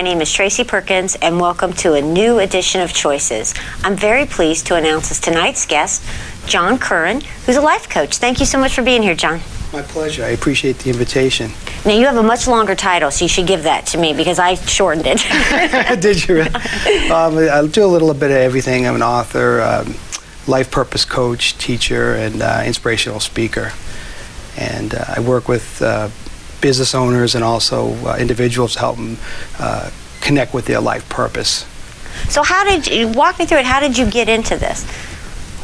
name is Tracy Perkins, and welcome to a new edition of Choices. I'm very pleased to announce as tonight's guest, John Curran, who's a life coach. Thank you so much for being here, John. My pleasure. I appreciate the invitation. Now, you have a much longer title, so you should give that to me because I shortened it. Did you? I do a little bit of everything. I'm an author, life purpose coach, teacher, and inspirational speaker. And I work with business owners and also individuals to help them connect with their life purpose. So how did you, walk me through it, how did you get into this?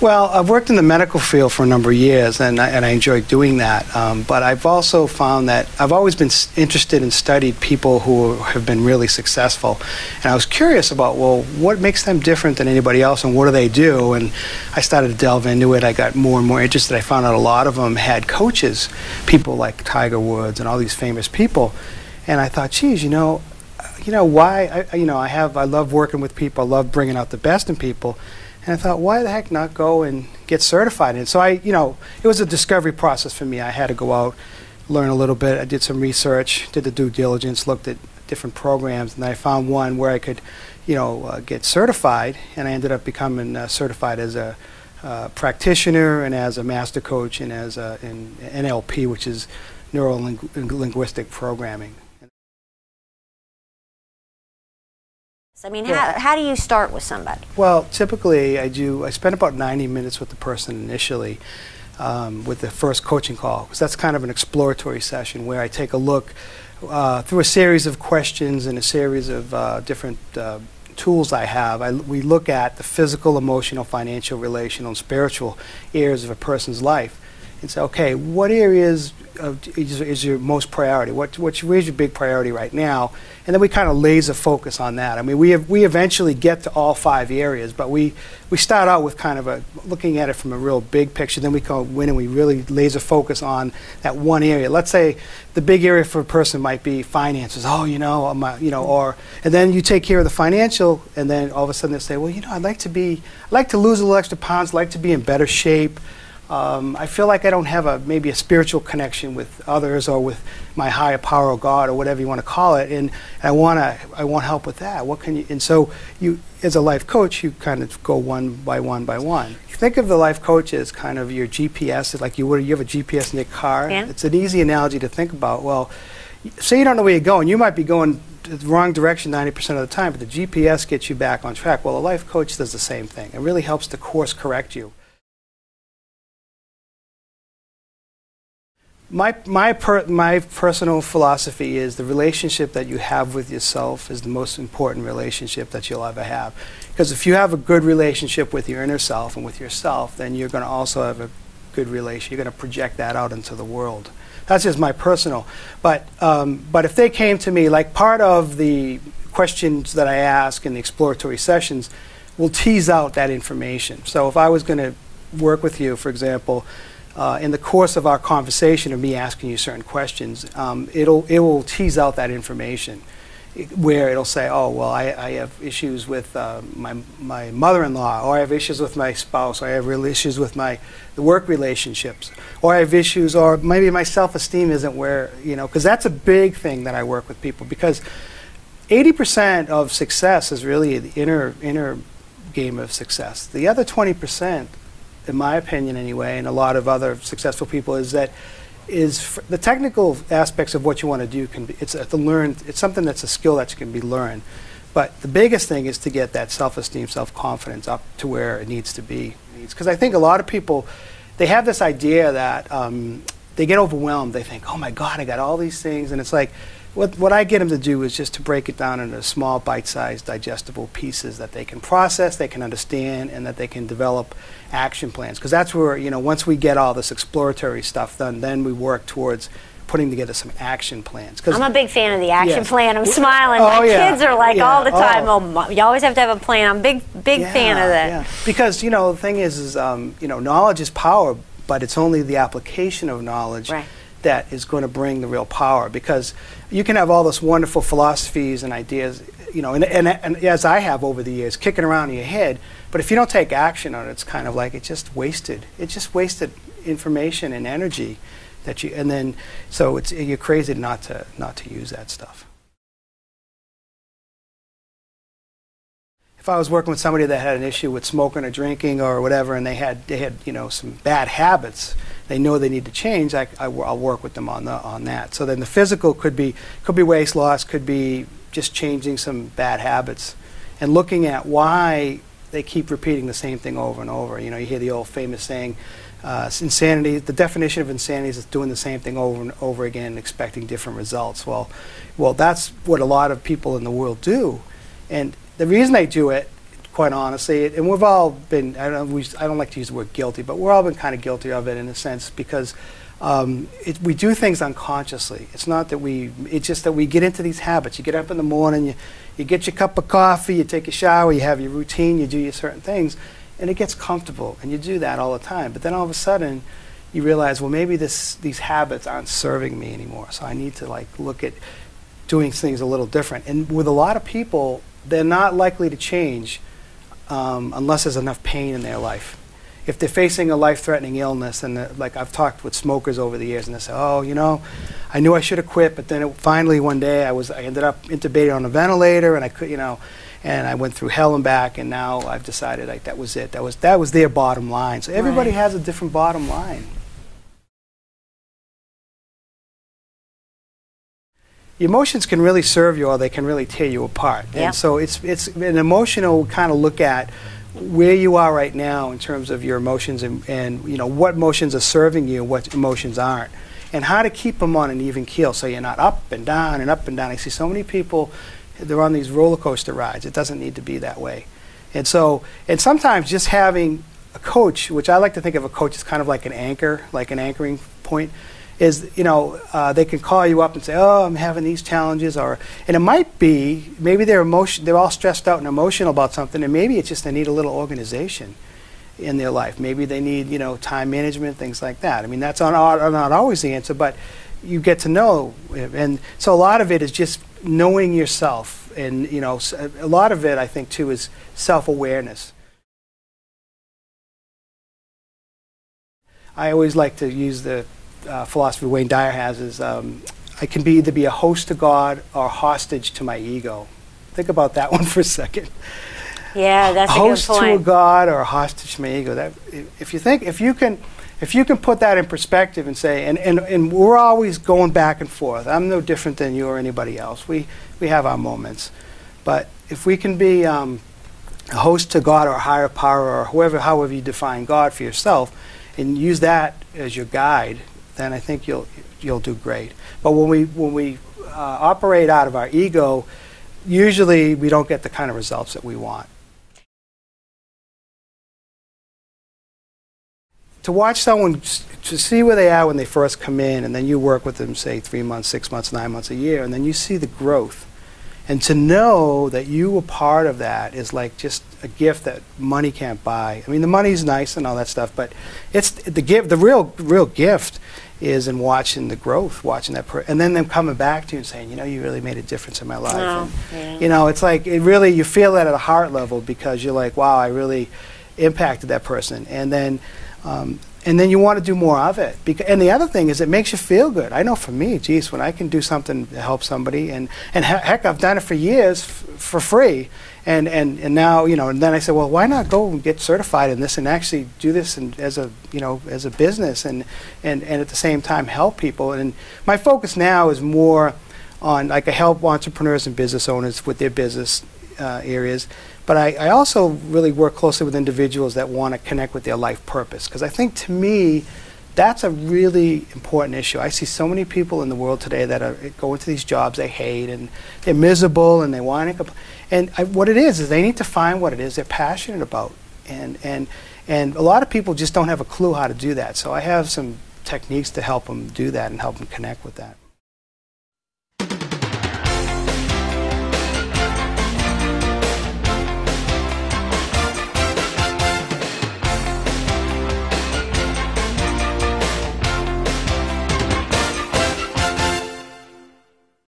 Well, I've worked in the medical field for a number of years, and I enjoy doing that. But I've also found that I've always been interested and studied people who have been really successful. And I was curious about, well, what makes them different than anybody else, and what do they do? And I started to delve into it. I got more and more interested. I found out a lot of them had coaches, people like Tiger Woods and all these famous people. And I thought, geez, why? I love working with people. I love bringing out the best in people. And I thought, why the heck not go and get certified in it? So it was a discovery process for me. I had to go out, learn a little bit. I did some research, did the due diligence, looked at different programs, and I found one where I could, get certified. And I ended up becoming certified as a practitioner and as a master coach and as in NLP, which is neuro-linguistic programming. I mean, how do you start with somebody? Well, typically I spend about 90 minutes with the person initially with the first coaching call, because that's kind of an exploratory session where I take a look through a series of questions and a series of different tools I have. We look at the physical, emotional, financial, relational, and spiritual areas of a person's life and say, okay, what areas is your most priority? Where's your big priority right now? And then we kind of laser focus on that. I mean, we eventually get to all 5 areas, but we start out with kind of looking at it from a real big picture. Then we go in and we really laser focus on that one area. Let's say the big area for a person might be finances. Oh, and then you take care of the financial, and then all of a sudden they say, well, I'd like to lose a little extra pounds, I'd like to be in better shape. I feel like I don't have maybe a spiritual connection with others or with my higher power or God or whatever you want to call it, and I want help with that. What can you? And so you, as a life coach, you kind of go one by one by one. Think of the life coach as kind of your GPS. It's like you have a GPS in your car. Yeah. It's an easy analogy to think about. Well, say you don't know where you're going. You might be going the wrong direction 90% of the time, but the GPS gets you back on track. Well, a life coach does the same thing. It really helps to course correct you. My personal philosophy is the relationship that you have with yourself is the most important relationship that you'll ever have. Because if you have a good relationship with your inner self and with yourself, then you're going to also have a good relation. You're going to project that out into the world. That's just my personal. But if they came to me, like part of the questions that I ask in the exploratory sessions will tease out that information. So if I was going to work with you, for example, in the course of our conversation of me asking you certain questions, it will tease out that information where it'll say, oh, well, I have issues with my mother-in-law, or I have issues with my spouse, or I have real issues with the work relationships, or I have issues, or maybe my self-esteem isn't where, because that's a big thing that I work with people, because 80% of success is really the inner game of success. The other 20%, in my opinion anyway, and a lot of other successful people, is the technical aspects of what you want to do it's something that's a skill that can be learned. But the biggest thing is to get that self-esteem, self-confidence up to where it needs to be. Because I think a lot of people, they have this idea that they get overwhelmed. They think, oh my God, I got all these things, and it's like, what I get them to do is just to break it down into small, bite-sized, digestible pieces that they can process, they can understand, and that they can develop action plans. Because that's where, once we get all this exploratory stuff done, then we work towards putting together some action plans. I'm a big fan of the action Yes. plan. I'm smiling. My kids are like all the time, you always have to have a plan. I'm a big fan of that. Yeah. Because, the thing is knowledge is power, but it's only the application of knowledge that is going to bring the real power. Because you can have all those wonderful philosophies and ideas, and as I have over the years, kicking around in your head, but if you don't take action on it, it's kind of like it's just wasted information and energy so you're crazy not to use that stuff. if I was working with somebody that had an issue with smoking or drinking or whatever, and they had some bad habits, they know they need to change, I'll work with them on that. So then the physical could be weight loss, could be just changing some bad habits, and looking at why they keep repeating the same thing over and over. You hear the old famous saying, insanity. The definition of insanity is doing the same thing over and over again and expecting different results. Well, that's what a lot of people in the world do, and the reason they do it, quite honestly, and we've all been, I don't like to use the word guilty, but we've all been kind of guilty of it in a sense, because we do things unconsciously. It's just that we get into these habits. You get up in the morning, you get your cup of coffee, you take a shower, you have your routine, you do your certain things, and it gets comfortable, and you do that all the time. But then all of a sudden, you realize, well, maybe these habits aren't serving me anymore, so I need to look at doing things a little different. And with a lot of people, they're not likely to change unless there's enough pain in their life. If they're facing a life-threatening illness, and like I've talked with smokers over the years, and they say, oh, I knew I should have quit, but then finally one day I ended up intubated on a ventilator, and I could, and I went through hell and back, and now I've decided that was it. That was their bottom line. So everybody has a different bottom line. Emotions can really serve you, or they can really tear you apart. Yeah. And so it's an emotional kind of look at where you are right now in terms of your emotions, and what emotions are serving you and what emotions aren't, and how to keep them on an even keel so you're not up and down and up and down. I see so many people, they're on these roller coaster rides. It doesn't need to be that way. And sometimes just having a coach, which I like to think of a coach as kind of like an anchor, like an anchoring point, is they can call you up and say, oh, I'm having these challenges, and it might be, maybe they're all stressed out and emotional about something, and maybe it's just they need a little organization in their life. Maybe they need time management, things like that. I mean, that's not always the answer, but you get to know, and so a lot of it is just knowing yourself, and a lot of it, I think, too, is self-awareness. I always like to use the philosophy Wayne Dyer has is, I can either be a host to God or hostage to my ego. Think about that one for a second. Yeah, that's a good point. Host to a God or a hostage to my ego. If you can put that in perspective and say, and we're always going back and forth. I'm no different than you or anybody else. We have our moments, but if we can be a host to God or a higher power, or however you define God for yourself, and use that as your guide, then I think you'll do great. But when we operate out of our ego, usually we don't get the kind of results that we want. To watch someone, to see where they are when they first come in, and then you work with them, say 3 months, 6 months, 9 months, a year, and then you see the growth, and to know that you were part of that is like just a gift that money can't buy. I mean, the money's nice and all that stuff, but it's the gift. The real gift is in watching the growth, watching that, and then them coming back to you and saying, you really made a difference in my life. Oh, and, yeah. It's like you feel that at a heart level, because you're like, wow, I really impacted that person, and then you want to do more of it. And the other thing is, it makes you feel good. I know for me, geez, when I can do something to help somebody, and heck, I've done it for years for free, and now, and then I said, well, why not go and get certified in this and actually do this as a business, and at the same time help people. And my focus now is more on, I help entrepreneurs and business owners with their business areas. But I also really work closely with individuals that want to connect with their life purpose, because I think, to me, that's a really important issue. I see so many people in the world today that are going to these jobs they hate, and they're miserable, and they want to. And what it is they need to find what it is they're passionate about, and a lot of people just don't have a clue how to do that. So I have some techniques to help them do that and help them connect with that.